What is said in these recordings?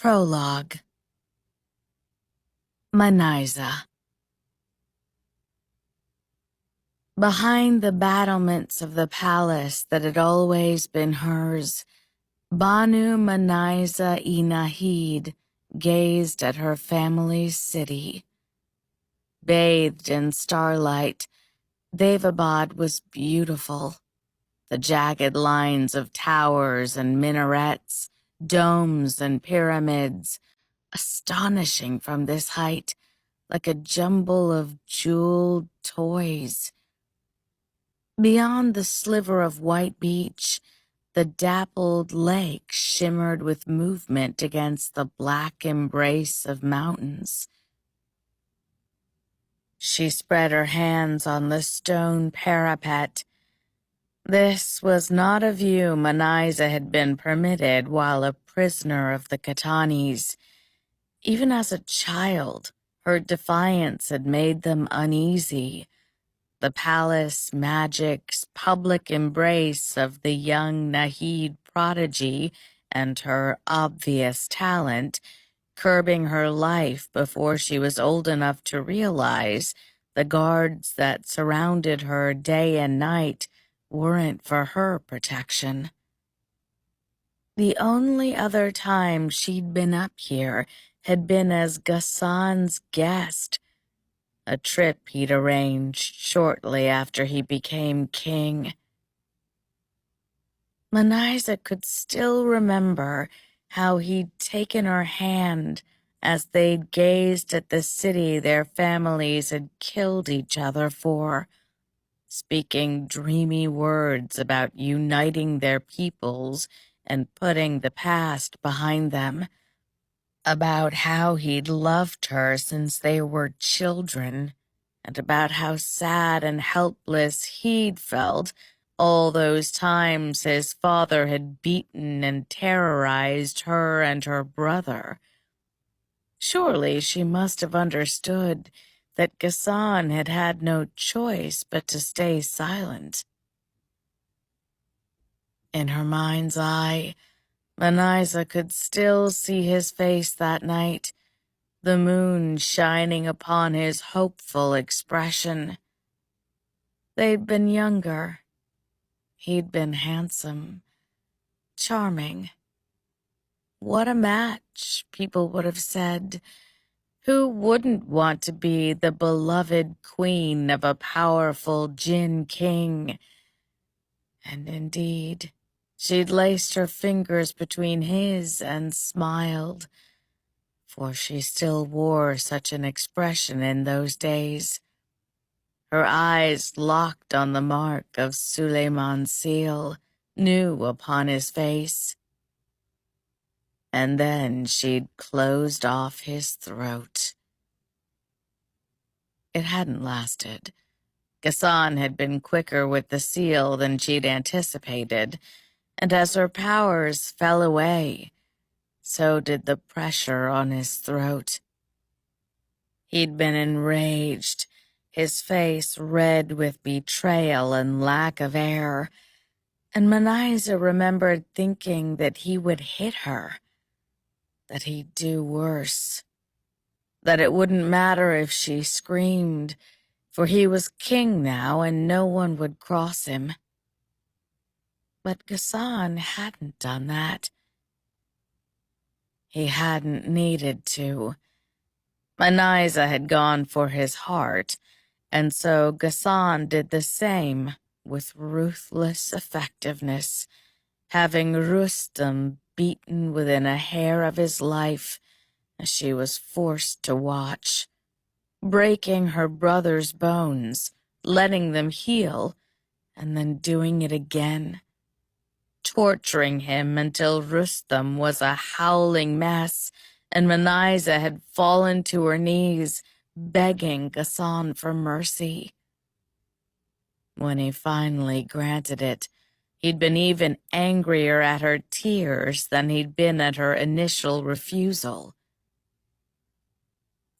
Prologue. Manaiza. Behind the battlements of the palace that had always been hers, Banu Manaiza I Nahid gazed at her family's city. Bathed in starlight, Daevabad was beautiful. The jagged lines of towers and minarets, domes and pyramids, astonishing from this height, like a jumble of jeweled toys. Beyond the sliver of white beach, the dappled lake shimmered with movement against the black embrace of mountains. She spread her hands on the stone parapet. This was not a view Manaiza had been permitted while a prisoner of the Katanis. Even as a child, her defiance had made them uneasy. The palace magic's public embrace of the young Nahid prodigy and her obvious talent, curbing her life before she was old enough to realize the guards that surrounded her day and night weren't for her protection. The only other time she'd been up here had been as Ghassan's guest, a trip he'd arranged shortly after he became king. Manaiza could still remember how he'd taken her hand as they'd gazed at the city their families had killed each other for, speaking dreamy words about uniting their peoples and putting the past behind them, about how he'd loved her since they were children, and about how sad and helpless he'd felt all those times his father had beaten and terrorized her and her brother. Surely she must have understood that Ghassan had had no choice but to stay silent. In her mind's eye, Manaiza could still see his face that night, the moon shining upon his hopeful expression. They'd been younger. He'd been handsome, charming. What a match, people would have said. Who wouldn't want to be the beloved queen of a powerful Jinn king? And indeed, she'd laced her fingers between his and smiled, for she still wore such an expression in those days. Her eyes locked on the mark of Suleiman's seal, new upon his face. And then she'd closed off his throat. It hadn't lasted. Ghassan had been quicker with the seal than she'd anticipated, and as her powers fell away, so did the pressure on his throat. He'd been enraged, his face red with betrayal and lack of air, and Manaiza remembered thinking that he would hit her, that he'd do worse, that it wouldn't matter if she screamed, for he was king now and no one would cross him. But Ghassan hadn't done that. He hadn't needed to. Manaiza had gone for his heart, and so Ghassan did the same with ruthless effectiveness, having Rustam beaten within a hair of his life as she was forced to watch, breaking her brother's bones, letting them heal, and then doing it again, torturing him until Rustam was a howling mess and Manaiza had fallen to her knees, begging Ghassan for mercy. When he finally granted it, he'd been even angrier at her tears than he'd been at her initial refusal.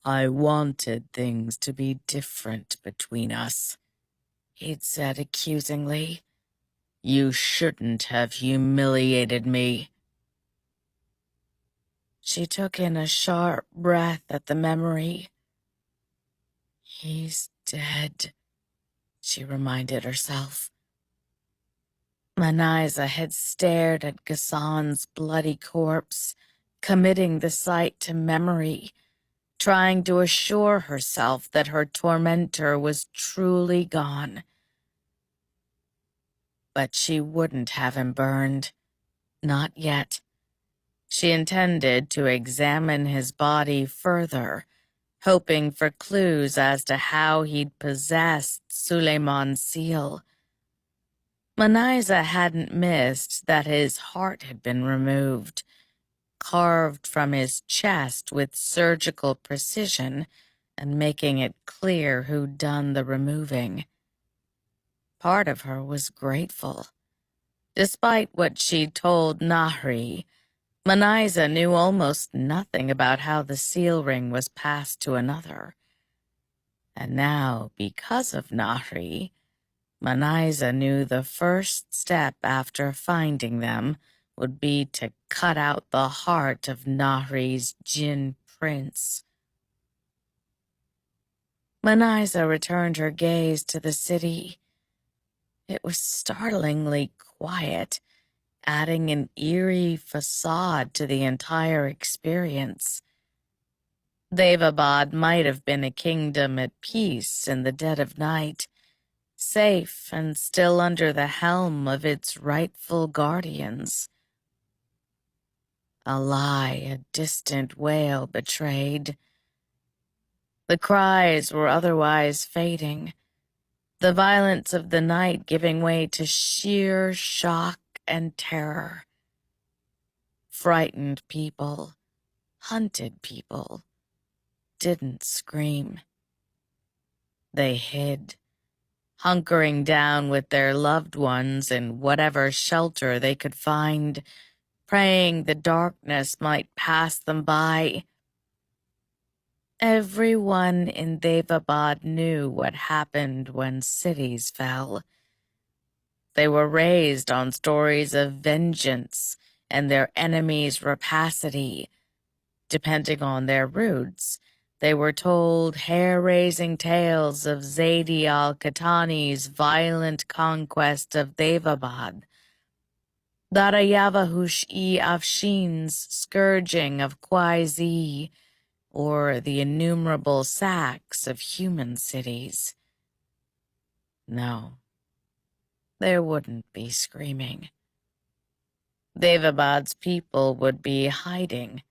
"I wanted things to be different between us," he'd said accusingly. "You shouldn't have humiliated me." She took in a sharp breath at the memory. He's dead, she reminded herself. Manaiza had stared at Ghassan's bloody corpse, committing the sight to memory, trying to assure herself that her tormentor was truly gone. But she wouldn't have him burned. Not yet. She intended to examine his body further, hoping for clues as to how he'd possessed Suleiman's seal. Manaiza hadn't missed that his heart had been removed, carved from his chest with surgical precision and making it clear who'd done the removing. Part of her was grateful. Despite what she'd told Nahri, Manaiza knew almost nothing about how the seal ring was passed to another. And now, because of Nahri, Manaiza knew the first step after finding them would be to cut out the heart of Nahri's Jinn prince. Manaiza returned her gaze to the city. It was startlingly quiet, adding an eerie facade to the entire experience. Daevabad might have been a kingdom at peace in the dead of night, safe and still under the helm of its rightful guardians. A lie a distant wail betrayed. The cries were otherwise fading, the violence of the night giving way to sheer shock and terror. Frightened people, hunted people, didn't scream. They hid, hunkering down with their loved ones in whatever shelter they could find, praying the darkness might pass them by. Everyone in Daevabad knew what happened when cities fell. They were raised on stories of vengeance and their enemies' rapacity. Depending on their roots, they were told hair-raising tales of Zaidi al-Qahtani's violent conquest of Daevabad, Darayavahush-i-Afshin's scourging of Kwaizi, or the innumerable sacks of human cities. No, there wouldn't be screaming. Daevabad's people would be hiding,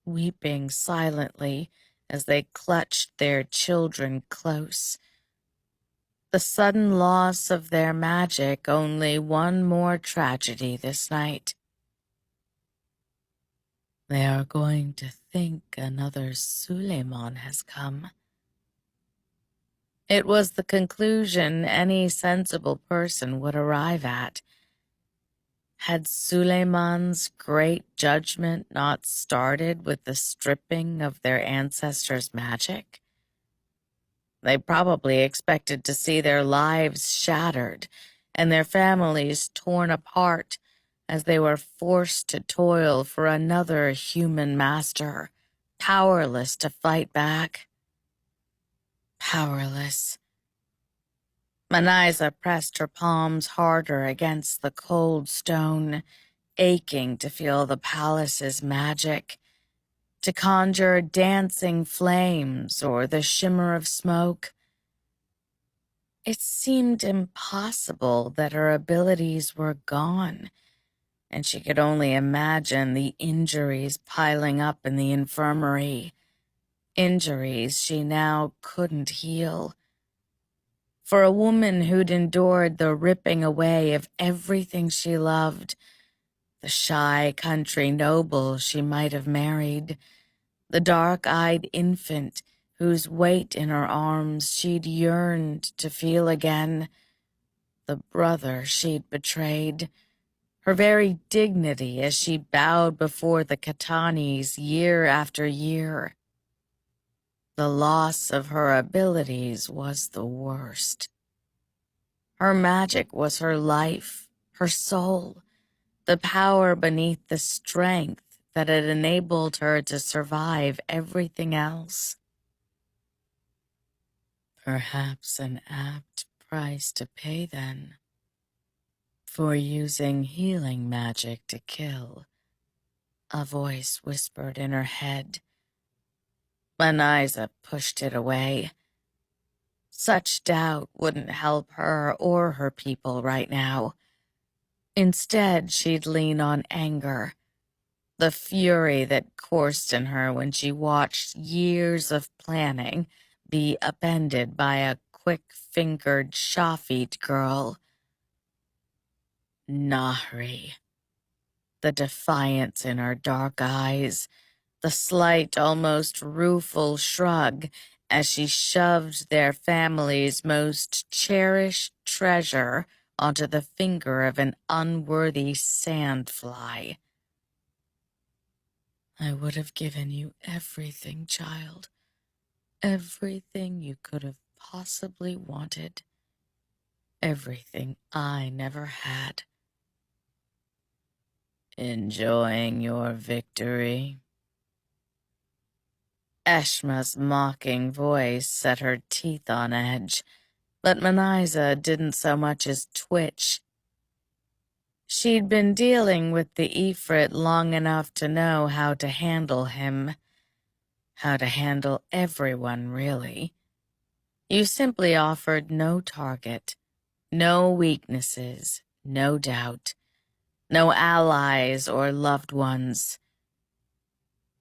weeping silently as they clutched their children close. The sudden loss of their magic only one more tragedy this night. They are going to think another Suleiman has come. It was the conclusion any sensible person would arrive at. Had Suleiman's great judgment not started with the stripping of their ancestors' magic? They probably expected to see their lives shattered and their families torn apart as they were forced to toil for another human master, powerless to fight back. Powerless. Manaiza pressed her palms harder against the cold stone, aching to feel the palace's magic, to conjure dancing flames or the shimmer of smoke. It seemed impossible that her abilities were gone, and she could only imagine the injuries piling up in the infirmary, injuries she now couldn't heal. For a woman who'd endured the ripping away of everything she loved, the shy country noble she might have married, the dark-eyed infant whose weight in her arms she'd yearned to feel again, the brother she'd betrayed, her very dignity as she bowed before the Qahtani's year after year. The loss of her abilities was the worst. Her magic was her life, her soul, the power beneath the strength that had enabled her to survive everything else. Perhaps an apt price to pay, then, for using healing magic to kill, a voice whispered in her head. Manaiza pushed it away. Such doubt wouldn't help her or her people right now. Instead, she'd lean on anger, the fury that coursed in her when she watched years of planning be upended by a quick-fingered Shafit girl. Nahri. The defiance in her dark eyes, the slight, almost rueful shrug as she shoved their family's most cherished treasure onto the finger of an unworthy sandfly. I would have given you everything, child. Everything you could have possibly wanted. Everything I never had. Enjoying your victory? Eshma's mocking voice set her teeth on edge, but Manaiza didn't so much as twitch. She'd been dealing with the Ifrit long enough to know how to handle him. How to handle everyone, really. You simply offered no target, no weaknesses, no doubt, no allies or loved ones.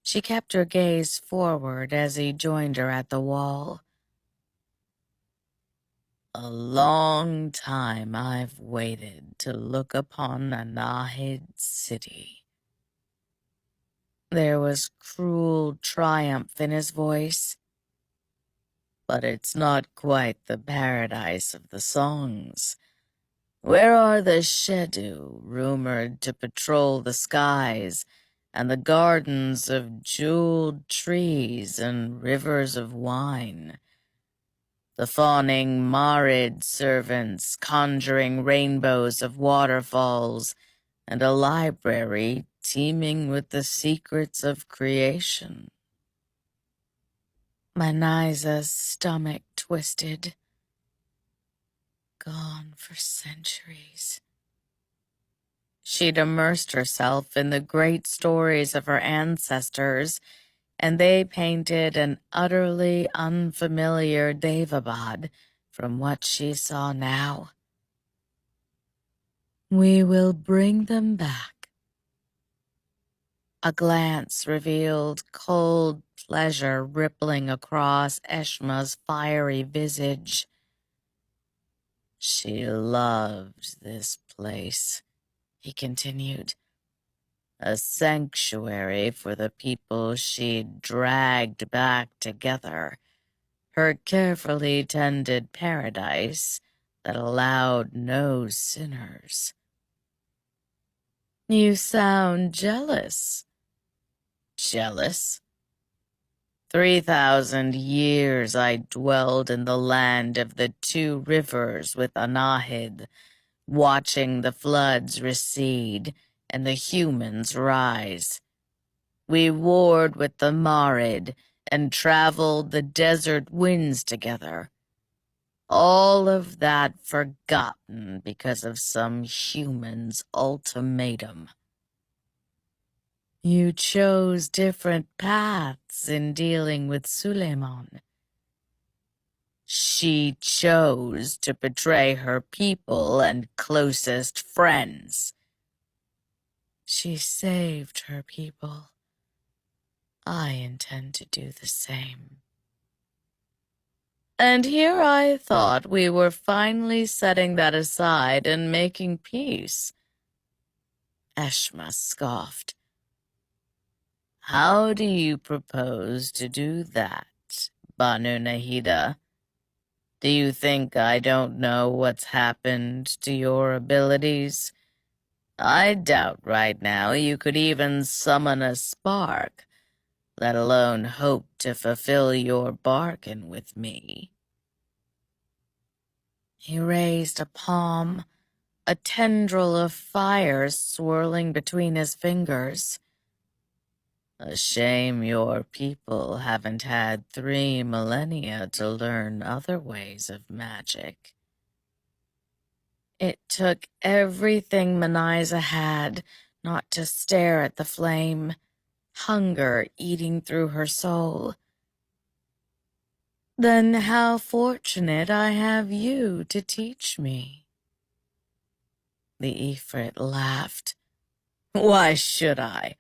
She kept her gaze forward as he joined her at the wall. A long time I've waited to look upon a Nahid city. There was cruel triumph in his voice. But it's not quite the paradise of the songs. Where are the Shedu, rumored to patrol the skies, and the gardens of jeweled trees and rivers of wine? The fawning Marid servants conjuring rainbows of waterfalls, and a library teeming with the secrets of creation. Manaiza's stomach twisted. Gone for centuries. She'd immersed herself in the great stories of her ancestors, and they painted an utterly unfamiliar Daevabad from what she saw now. We will bring them back. A glance revealed cold pleasure rippling across Eshma's fiery visage. She loved this place, he continued. A sanctuary for the people she'd dragged back together. Her carefully tended paradise that allowed no sinners. You sound jealous. Jealous? 3,000 years I dwelled in the land of the two rivers with Anahid, watching the floods recede and the humans rise. We warred with the Marid and traveled the desert winds together. All of that forgotten because of some human's ultimatum. You chose different paths in dealing with Suleiman. She chose to betray her people and closest friends. She saved her people. I intend to do the same. And here I thought we were finally setting that aside and making peace. Eshma scoffed. How do you propose to do that, Banu Nahida? Do you think I don't know what's happened to your abilities? I doubt right now you could even summon a spark, let alone hope to fulfill your bargain with me. He raised a palm, a tendril of fire swirling between his fingers. A shame your people haven't had 3 millennia to learn other ways of magic. It took everything Manyza had not to stare at the flame, hunger eating through her soul. Then how fortunate I have you to teach me. The Ifrit laughed. Why should I?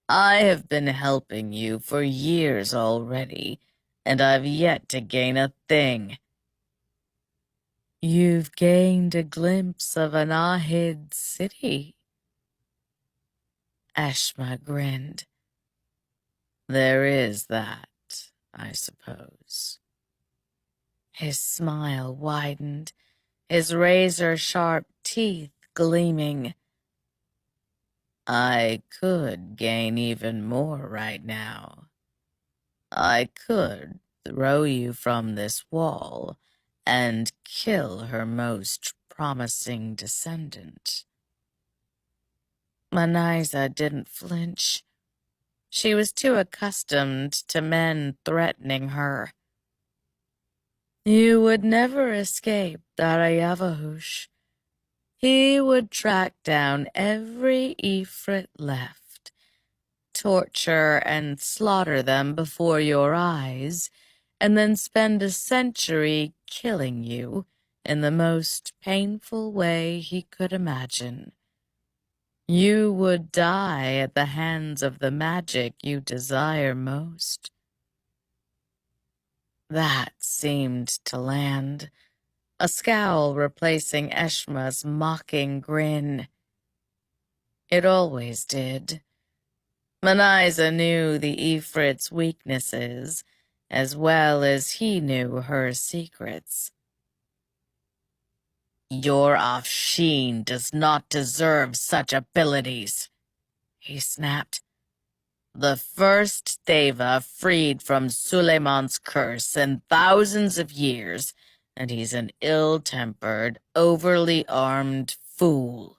I have been helping you for years already, and I've yet to gain a thing. You've gained a glimpse of an Ahid city. Eshma grinned. There is that, I suppose. His smile widened, his razor-sharp teeth gleaming. I could gain even more right now. I could throw you from this wall and kill her most promising descendant. Manyza didn't flinch. She was too accustomed to men threatening her. You would never escape Dara. He would track down every Ifrit left, torture and slaughter them before your eyes, and then spend a century killing you in the most painful way he could imagine. You would die at the hands of the magic you desire most. That seemed to land, a scowl replacing Eshma's mocking grin. It always did. Manyza knew the Ifrit's weaknesses as well as he knew her secrets. Your Afshin does not deserve such abilities, he snapped. The first Deva freed from Suleiman's curse in thousands of years, and he's an ill-tempered, overly armed fool.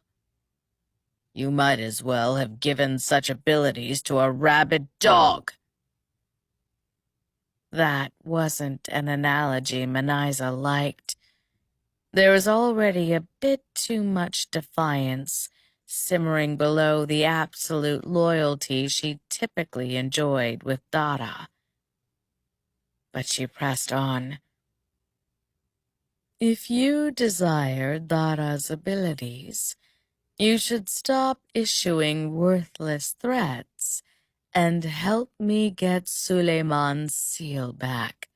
You might as well have given such abilities to a rabid dog. That wasn't an analogy Manyza liked. There was already a bit too much defiance simmering below the absolute loyalty she typically enjoyed with Dara. But she pressed on. If you desire Dara's abilities, you should stop issuing worthless threats and help me get Suleiman's seal back.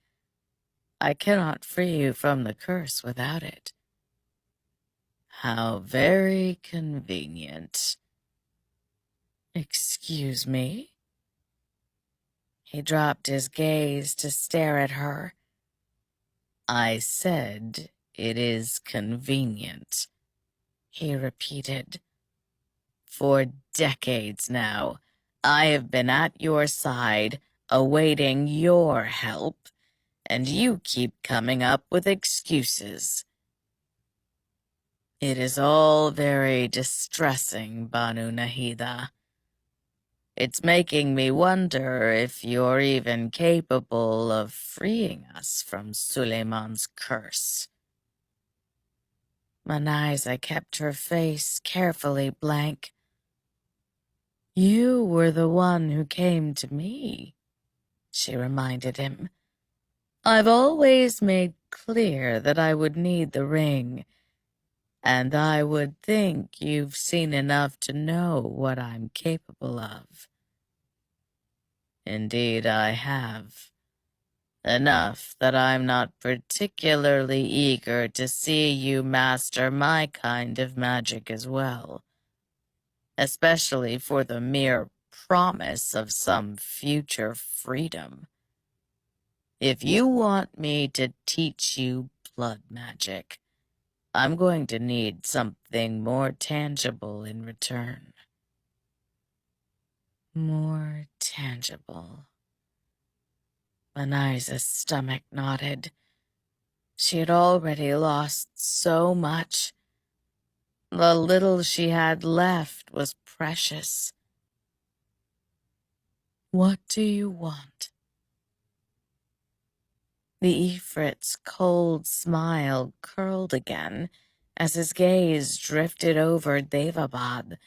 I cannot free you from the curse without it. How very convenient. Excuse me? He dropped his gaze to stare at her. I said it is convenient, he repeated. For decades now, I have been at your side, awaiting your help, and you keep coming up with excuses. It is all very distressing, Banu Nahida. It's making me wonder if you're even capable of freeing us from Suleiman's curse. Manyza kept her face carefully blank. You were the one who came to me, she reminded him. I've always made clear that I would need the ring, and I would think you've seen enough to know what I'm capable of. Indeed, I have. Enough that I'm not particularly eager to see you master my kind of magic as well, especially for the mere promise of some future freedom. If you want me to teach you blood magic, I'm going to need something more tangible in return. More tangible. Manyza's stomach knotted. She had already lost so much. The little she had left was precious. What do you want? The Ifrit's cold smile curled again as his gaze drifted over Daevabad,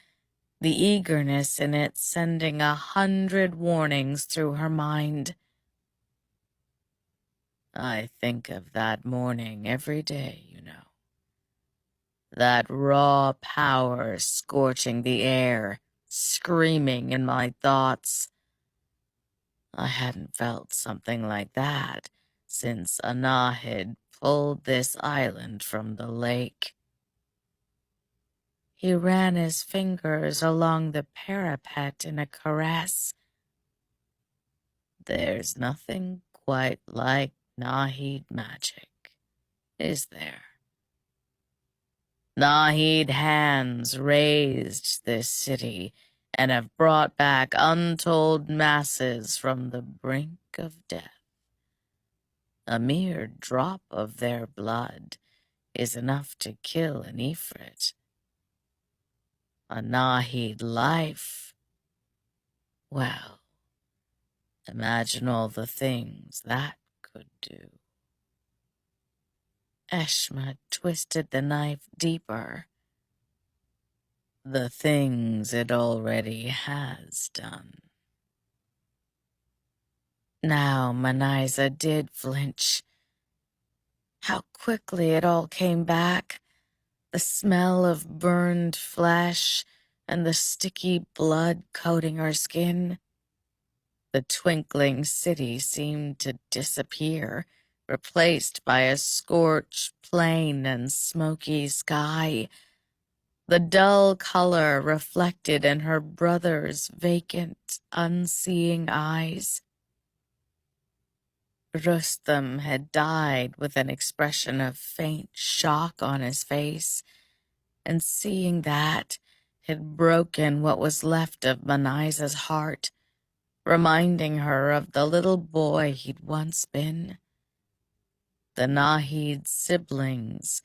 the eagerness in it sending 100 warnings through her mind. I think of that morning every day, you know. That raw power scorching the air, screaming in my thoughts. I hadn't felt something like that since Anahid pulled this island from the lake. He ran his fingers along the parapet in a caress. There's nothing quite like Nahid magic, is there? Nahid hands raised this city and have brought back untold masses from the brink of death. A mere drop of their blood is enough to kill an Ifrit. A Nahid life, well, imagine all the things that could do. Eshma twisted the knife deeper. The things it already has done. Now Manaiza did flinch. How quickly it all came back. The smell of burned flesh and the sticky blood coating her skin. The twinkling city seemed to disappear, replaced by a scorched plain and smoky sky. The dull color reflected in her brother's vacant, unseeing eyes. Rustam had died with an expression of faint shock on his face, and seeing that had broken what was left of Manaiza's heart, reminding her of the little boy he'd once been. The Nahid siblings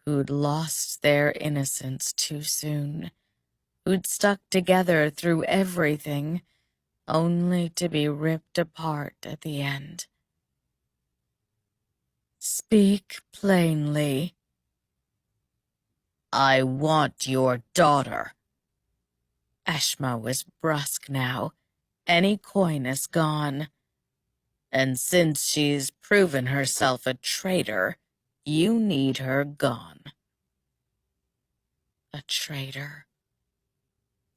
who'd lost their innocence too soon, who'd stuck together through everything, only to be ripped apart at the end. Speak plainly. I want your daughter. Eshma was brusque now, any coyness gone. And since she's proven herself a traitor, you need her gone. A traitor?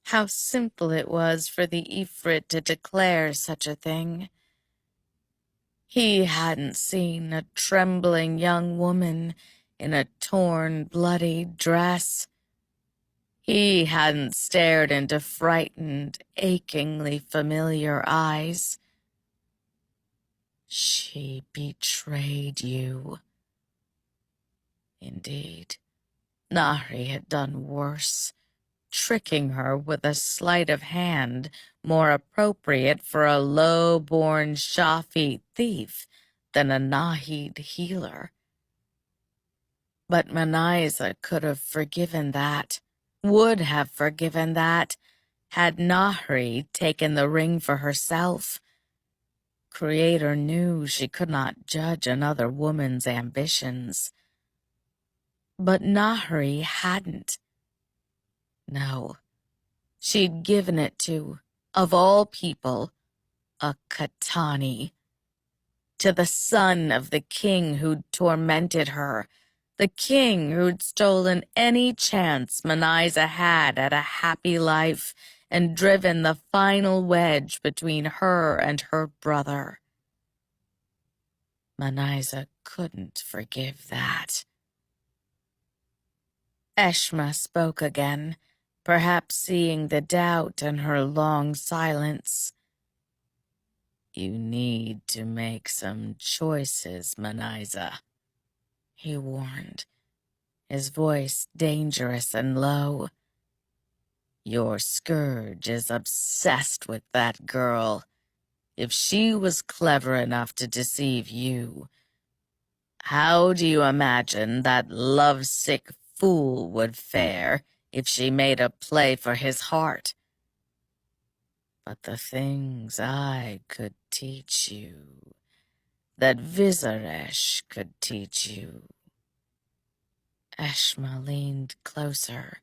How simple it was for the Ifrit to declare such a thing. He hadn't seen a trembling young woman in a torn, bloody dress. He hadn't stared into frightened, achingly familiar eyes. She betrayed you. Indeed, Nahri had done worse, tricking her with a sleight of hand more appropriate for a low-born Shafi thief than a Nahid healer. But Manaiza could have forgiven that, would have forgiven that, had Nahri taken the ring for herself. Creator knew she could not judge another woman's ambitions. But Nahri hadn't. No, she'd given it to, of all people, a Katani. To the son of the king who'd tormented her, the king who'd stolen any chance Manaiza had at a happy life and driven the final wedge between her and her brother. Manaiza couldn't forgive that. Eshma spoke again, perhaps seeing the doubt in her long silence. You need to make some choices, Manaiza, he warned, his voice dangerous and low. Your scourge is obsessed with that girl. If she was clever enough to deceive you, how do you imagine that lovesick fool would fare if she made a play for his heart? But the things I could teach you, that Vizaresh could teach you. Eshma leaned closer.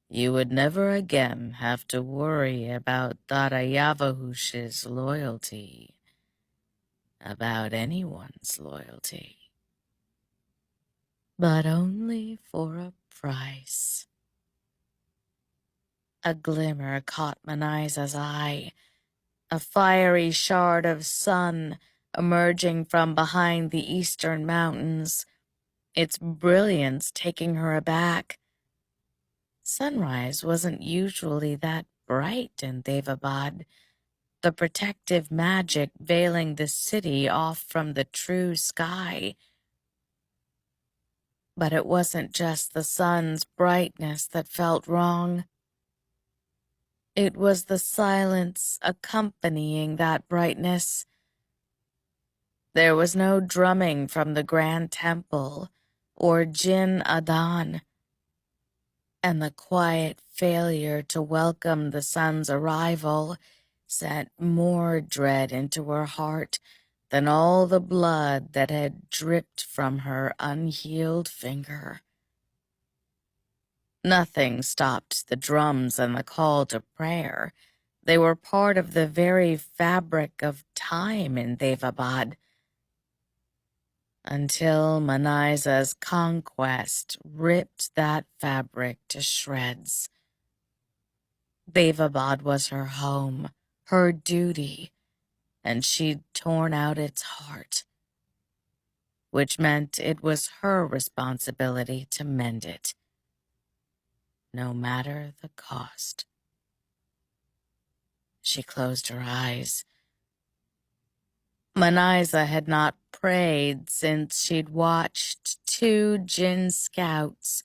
You would never again have to worry about Darayavahush's loyalty, about anyone's loyalty. But only for a price. A glimmer caught Manaiza's eye, a fiery shard of sun emerging from behind the eastern mountains, its brilliance taking her aback. Sunrise wasn't usually that bright in Daevabad, the protective magic veiling the city off from the true sky. But it wasn't just the sun's brightness that felt wrong. It was the silence accompanying that brightness. There was no drumming from the Grand Temple or Jin Adan, and the quiet failure to welcome the sun's arrival sent more dread into her heart than all the blood that had dripped from her unhealed finger. Nothing stopped the drums and the call to prayer. They were part of the very fabric of time in Daevabad, until Manaiza's conquest ripped that fabric to shreds. Daevabad was her home, her duty, and she'd torn out its heart, which meant it was her responsibility to mend it, no matter the cost. She closed her eyes. Manaiza had not prayed since she'd watched 2 Jinn scouts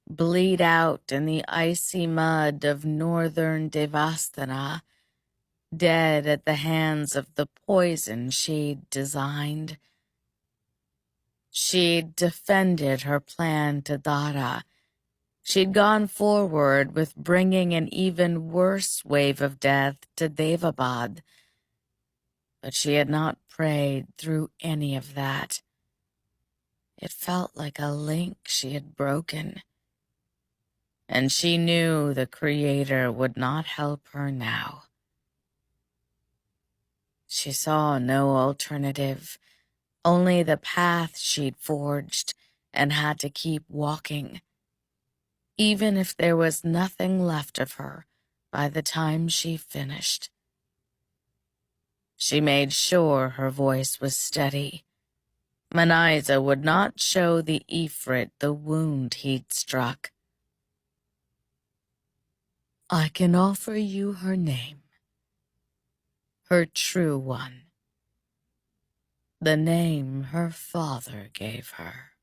bleed out in the icy mud of northern Devasthana, dead at the hands of the poison she'd designed. She'd defended her plan to Dara. She'd gone forward with bringing an even worse wave of death to Daevabad, but she had not prayed through any of that. It felt like a link she had broken, and she knew the Creator would not help her now. She saw no alternative, only the path she'd forged and had to keep walking, even if there was nothing left of her by the time she finished. She made sure her voice was steady. Manaiza would not show the Ifrit the wound he'd struck. I can offer you her name, her true one, the name her father gave her.